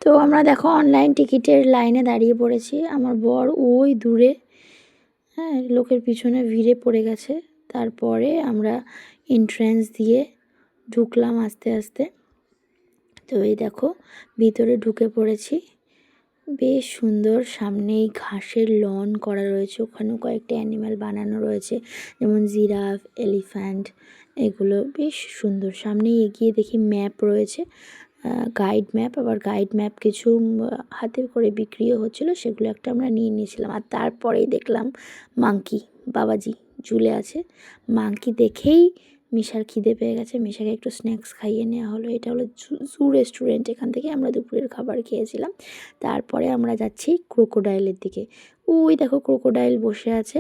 তো আমরা দেখো অনলাইন টিকিটের লাইনে দাঁড়িয়ে পড়েছি। আমার বর ওই দূরে, হ্যাঁ, লোকের পিছনে ভিড়ে পড়ে গেছে। তারপরে আমরা এন্ট্রান্স দিয়ে ঢুকলাম আস্তে আস্তে। তো এই দেখো ভিতরে ঢুকে পড়েছি। বেশ সুন্দর, সামনেই ঘাসের লন করা রয়েছে, ওখানেও কয়েকটা অ্যানিম্যাল বানানো রয়েছে, যেমন জিরাফ, এলিফ্যান্ট, এগুলো বেশ সুন্দর। সামনেই এগিয়ে দেখি ম্যাপ রয়েছে, গাইড ম্যাপ। আবার গাইড ম্যাপ কিছু হাতে করে বিক্রিও হচ্ছিলো, সেগুলো একটা আমরা নিয়ে নিয়েছিলাম। আর তারপরেই দেখলাম মাংকি বাবাজি ঝুলে আছে। মাংকি দেখেই মিশার খিদে পেয়ে গেছে, মিশাকে একটু স্ন্যাক্স খাইয়ে নেওয়া হলো। এটা হলো জু রেস্টুরেন্ট, এখান থেকে আমরা দুপুরের খাবার খেয়েছিলাম। তারপরে আমরা যাচ্ছি ক্রোকোডাইলের দিকে। ওই দেখো ক্রোকোডাইল বসে আছে।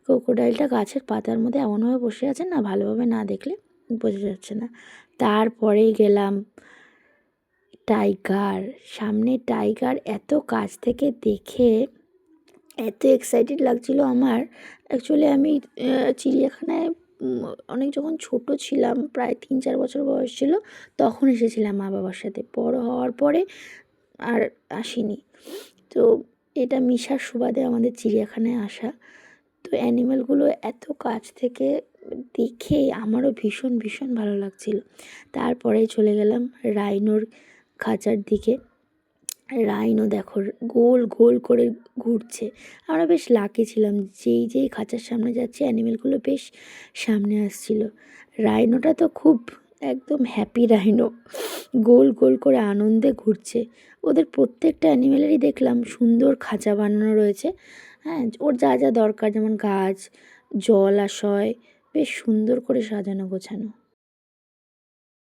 ক্রোকোডাইলটা গাছের পাতার মধ্যে এমনভাবে বসে আছে না, ভালোভাবে না দেখলে বোঝা যাচ্ছে না। তারপরেই গেলাম টাইগার। সামনে টাইগার, এত কাছ থেকে দেখে এত এক্সাইটেড লাগছিল আমার। অ্যাকচুয়ালি আমি চিড়িয়াখানায় অনেক যখন ছোট ছিলাম, প্রায় 3-4 বছর বয়স ছিল, তখন এসেছিলাম মা বাবার সাথে। বড় হওয়ার পরে আর আসিনি। তো এটা মিশার সুবাদে আমাদের চিড়িয়াখানায় আসা। তো অ্যানিমেলগুলো এত কাছ থেকে দেখে আমারও ভীষণ ভীষণ ভালো লাগছিল। তারপরে চলে গেলাম রাইনোর খাঁচার দিকে। রাইনো দেখো গোল গোল করে ঘুরছে। আমরা বেশ লাকি ছিলাম, যেই খাঁচার সামনে যাচ্ছে অ্যানিমেলগুলো বেশ সামনে আসছিল। রাইনোটা তো খুব একদম হ্যাপি রাইনো, গোল গোল করে আনন্দে ঘুরছে। ওদের প্রত্যেকটা অ্যানিমেলেরই দেখলাম সুন্দর খাঁচা বানানো রয়েছে, হ্যাঁ, ওর যা যা দরকার, যেমন গাছ, জলাশয়, বেশ সুন্দর করে সাজানো গোছানো।